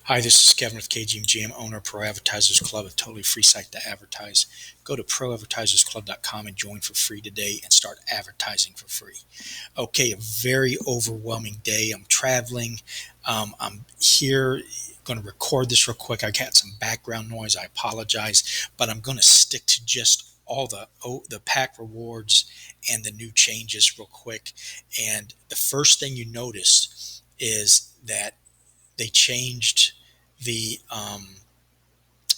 Hi, this is Kevin with KGMGM, owner of ProAdvertisersClub, a totally free site to advertise. Go to ProAdvertisersClub.com and join for free today and start advertising for free. Okay, a very overwhelming day. I'm traveling. I'm here, going to record this real quick. I got some background noise. I apologize, but I'm going to stick to just all the pack rewards and the new changes real quick. And the first thing you notice is that they changed the um,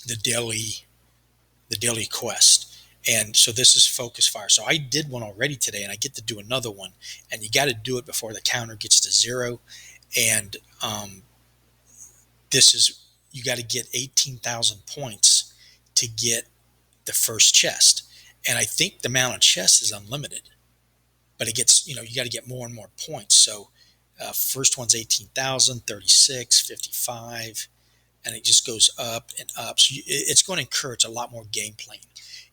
the daily quest. And so this is focus fire. So I did one already today, and I get to do another one. And you got to do it before the counter gets to zero. And this is you got to get 18,000 points to get the first chest. And I think the amount of chests is unlimited, but it gets you got to get more and more points. So first one's 18,000, 36, 55. And it just goes up and up. So it's going to encourage a lot more game playing.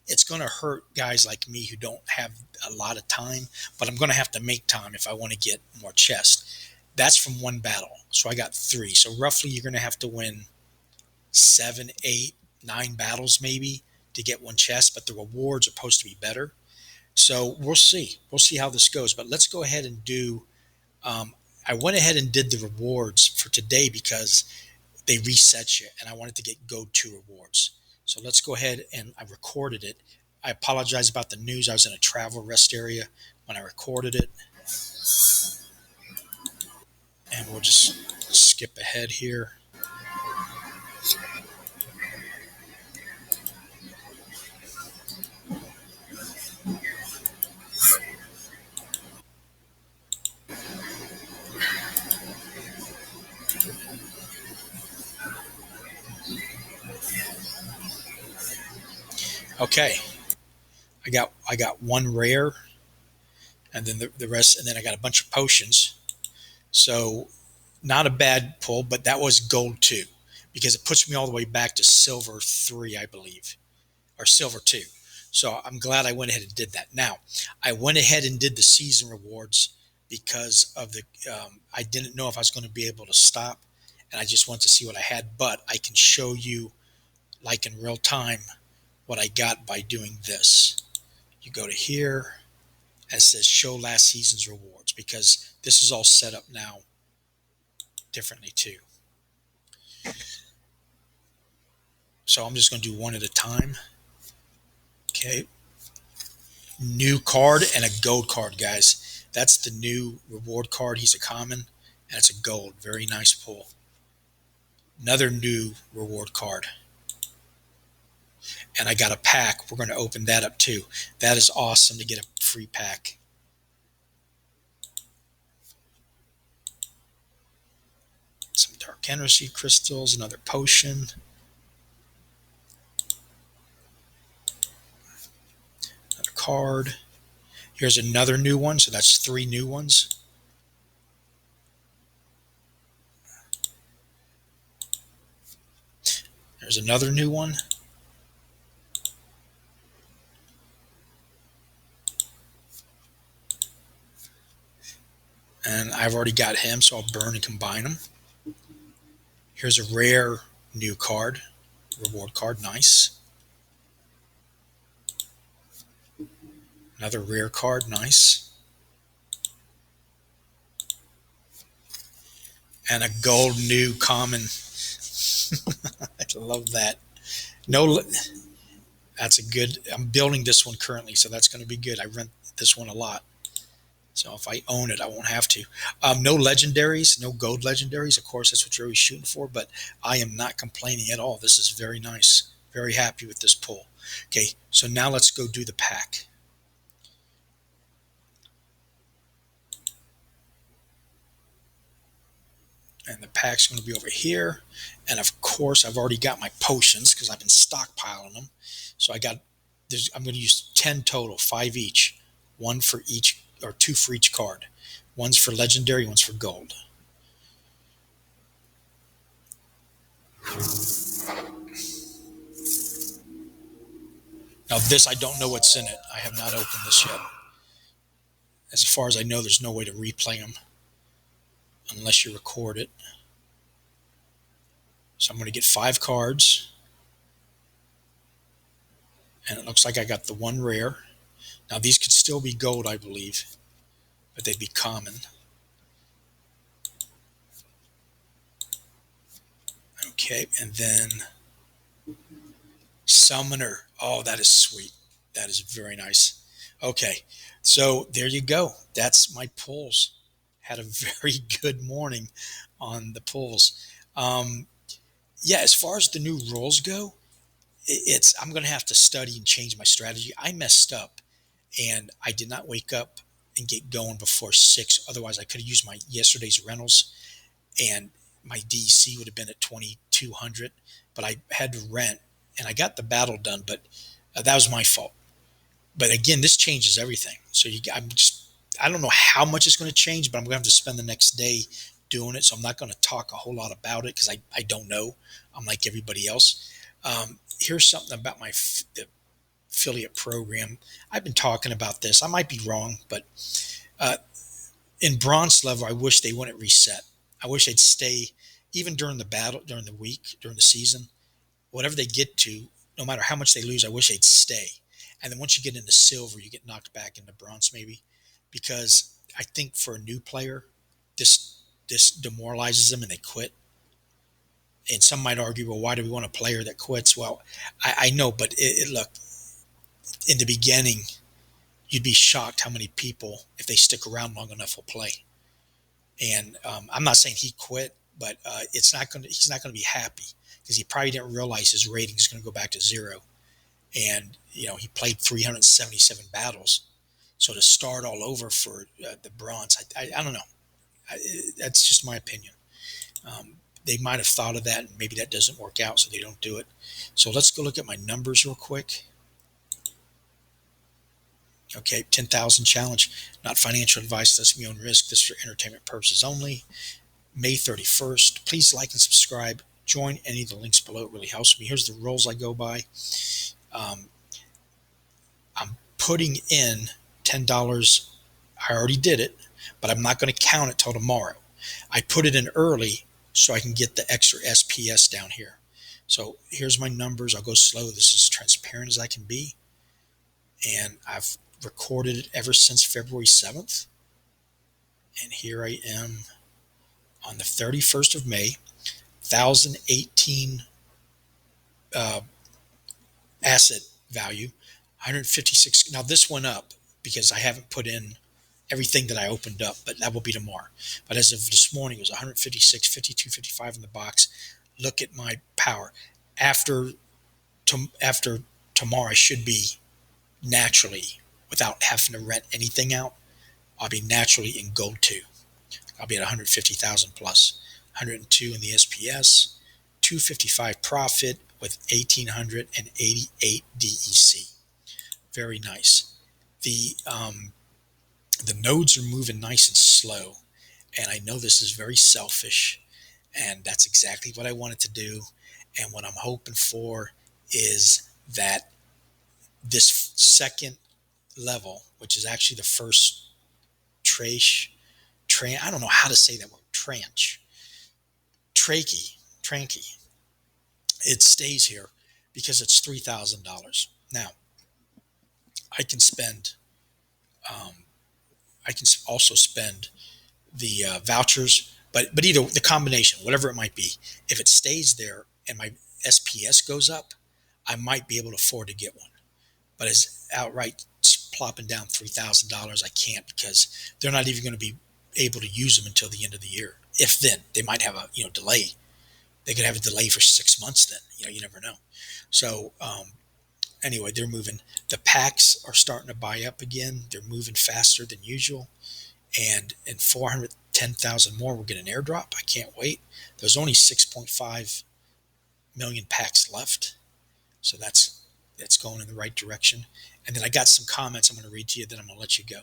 It's going to hurt guys like me who don't have a lot of time, but I'm going to have to make time if I want to get more chests. That's from one battle. So I got 3. So roughly you're going to have to win 7, 8, 9 battles maybe to get one chest, but the rewards are supposed to be better. So we'll see. We'll see how this goes. But let's go ahead and do. I went ahead and did the rewards for today because they reset you, and I wanted to get go-to rewards. So let's go ahead, and I recorded it. I apologize about the news. I was in a travel rest area when I recorded it. And we'll just skip ahead here. Okay. I got one rare, and then the rest, and then I got a bunch of potions. So not a bad pull, but that was gold 2 because it puts me all the way back to silver 3, I believe, or silver 2. So I'm glad I went ahead and did that. Now, I went ahead and did the season rewards because of I didn't know if I was going to be able to stop, and I just wanted to see what I had. But I can show you, like in real time, what I got by doing this. You go to here, and it says show last season's rewards because this is all set up now differently too. So I'm just going to do one at a time. Okay. New card and a gold card, guys. That's the new reward card. He's a common, and it's a gold. Very nice pull. Another new reward card. And I got a pack. We're going to open that up too. That is awesome to get a free pack. Some dark energy crystals, another potion. Another card. Here's another new one. So that's 3 new ones. There's another new one. And I've already got him, so I'll burn and combine them. Here's a rare new card, reward card, nice. Another rare card, nice. And a gold new common. I love that. No, that's a good. I'm building this one currently, so that's going to be good. I rent this one a lot, so if I own it, I won't have to. No legendaries, no gold legendaries. Of course, that's what you're always shooting for, but I am not complaining at all. This is very nice. Very happy with this pull. Okay, so now let's go do the pack. And the pack's going to be over here. And of course, I've already got my potions because I've been stockpiling them. So I'm going to use 10 total, 5 each, 1 for each, or 2 for each card. One's for legendary, one's for gold. Now this, I don't know what's in it. I have not opened this yet. As far as I know, there's no way to replay them unless you record it. So I'm going to get 5 cards. And it looks like I got the one rare. Now these could still be gold, I believe, but they'd be common. Okay, and then Summoner. Oh, that is sweet. That is very nice. Okay, so there you go. That's my pulls. Had a very good morning on the pulls. Um, yeah, as far as the new rules go, it's I'm going to have to study and change my strategy. I messed up, and I did not wake up and get going before 6. Otherwise, I could have used my yesterday's rentals, and my DC would have been at 2,200. But I had to rent, and I got the battle done. But that was my fault. But again, this changes everything. So I don't know how much it's going to change, but I'm going to have to spend the next day doing it. So I'm not going to talk a whole lot about it because I don't know. I'm like everybody else. Here's something about the affiliate program. I've been talking about this. I might be wrong, but uh, in bronze level, I wish they wouldn't reset. I wish they'd stay even during the battle, during the week, during the season, whatever they get to, no matter how much they lose, I wish they'd stay. And then once you get into silver, you get knocked back into bronze maybe, because I think for a new player, this demoralizes them and they quit. And some might argue, well, why do we want a player that quits? Well, I know, but look, in the beginning, you'd be shocked how many people, if they stick around long enough, will play. And I'm not saying he quit, but it's not going. He's not going to be happy because he probably didn't realize his rating is going to go back to 0. And he played 377 battles, so to start all over for the bronze, I don't know. That's just my opinion. They might have thought of that, and maybe that doesn't work out, so they don't do it. So let's go look at my numbers real quick. Okay, 10,000 challenge, not financial advice. That's me on risk. This is for entertainment purposes only. May 31st. Please like and subscribe. Join any of the links below. It really helps me. Here's the rules I go by. Um, I'm putting in $10. I already did it, but I'm not going to count it till tomorrow. I put it in early so I can get the extra SPS down here. So here's my numbers. I'll go slow. This is as transparent as I can be. And I've recorded it ever since February 7th. And here I am on the 31st of May, 1,018 asset value, 156. Now this went up because I haven't put in everything that I opened up, but that will be tomorrow. But as of this morning, it was 156, 52, 55 in the box. Look at my power. After tomorrow, I should be naturally, without having to rent anything out, I'll be naturally in gold 2. I'll be at 150,000 plus, 102 in the SPS, 255 profit with 1,888 DEC. Very nice. The nodes are moving nice and slow, and I know this is very selfish, and that's exactly what I wanted to do. And what I'm hoping for is that this second level, which is actually the first I don't know how to say that word, tranky, it stays here because it's $3,000. Now, I can spend, I can also spend the vouchers, but either the combination, whatever it might be, if it stays there and my SPS goes up, I might be able to afford to get one. But as outright plopping down $3,000, I can't because they're not even going to be able to use them until the end of the year. If then they might have a delay. They could have a delay for 6 months. Then you never know. So anyway, they're moving. The packs are starting to buy up again. They're moving faster than usual. And in 410,000 more, we'll get an airdrop. I can't wait. There's only 6.5 million packs left. So that's going in the right direction. And then I got some comments I'm going to read to you, then I'm going to let you go.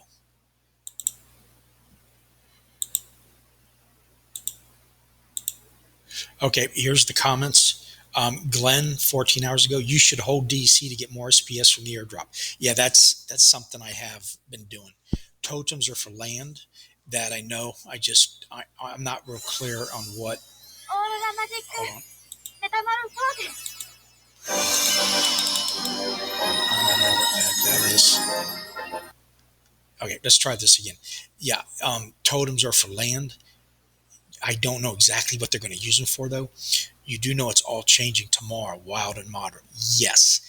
Okay, here's the comments. Glenn, 14 hours ago, you should hold DC to get more SPS from the airdrop. Yeah, that's something I have been doing. Totems are for land that I know. I'm not real clear on what. Hold on. I don't know what the heck that is. Okay, let's try this again. Yeah, totems are for land. I don't know exactly what they're going to use them for, though. You do know it's all changing tomorrow, wild and modern. Yes,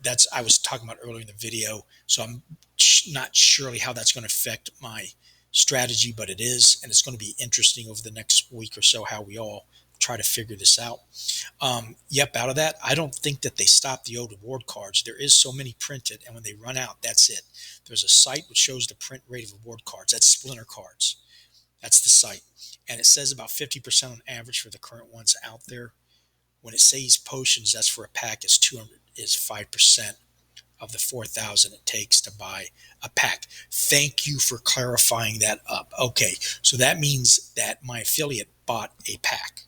that's I was talking about earlier in the video. So I'm not surely how that's going to affect my strategy, but it is, and it's going to be interesting over the next week or so how we all try to figure this out. Yep, out of that, I don't think that they stop the old reward cards. There is so many printed, and when they run out, that's it. There's a site which shows the print rate of reward cards. That's Splinter Cards. That's the site. And it says about 50% on average for the current ones out there. When it says potions, that's for a pack is 200 is 5% of the 4,000 it takes to buy a pack. Thank you for clarifying that up. Okay, so that means that my affiliate bought a pack.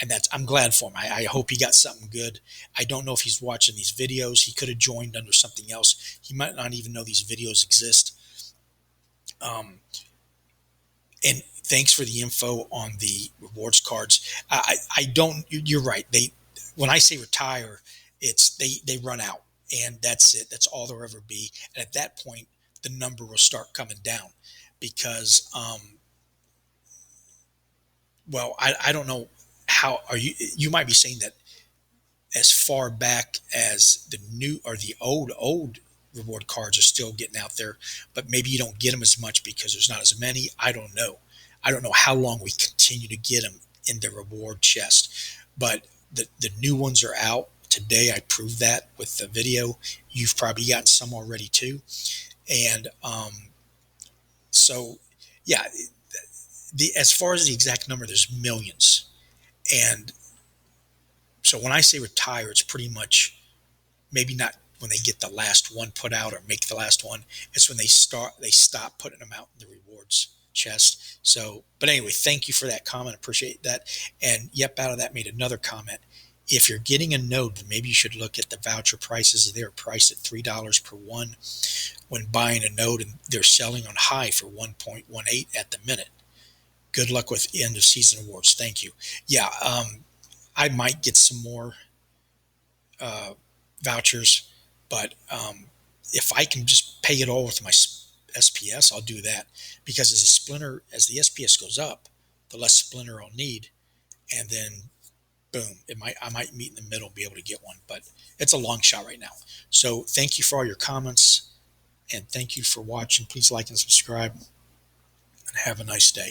And that's I'm glad for him. I hope he got something good. I don't know if he's watching these videos. He could have joined under something else. He might not even know these videos exist. Um, and thanks for the info on the rewards cards. I don't. You're right. They when I say retire, it's they run out, and that's it. That's all there'll ever be. And at that point, the number will start coming down, because well, I don't know how are you might be saying that as far back as the new or the old reward cards are still getting out there, but maybe you don't get them as much because there's not as many. I don't know. I don't know how long we continue to get them in the reward chest, but the new ones are out today. I proved that with the video. You've probably gotten some already too, and so yeah. The as far as the exact number, there's millions, and so when I say retire, it's pretty much maybe not when they get the last one put out or make the last one. It's when they stop putting them out in the rewards chest. So, but anyway, thank you for that comment. Appreciate that. And Yep, out of that made another comment. If you're getting a node, then maybe you should look at the voucher prices. They're priced at $3 per one when buying a node, and they're selling on high for 1.18 at the minute. Good luck with end of season awards. Thank you. Yeah, I might get some more uh, vouchers, but if I can just pay it all with my SPS, I'll do that, because as the SPS goes up, the less splinter I'll need, and then boom, I might meet in the middle and be able to get one, but it's a long shot right now. So thank you for all your comments, and thank you for watching. Please like and subscribe, and have a nice day.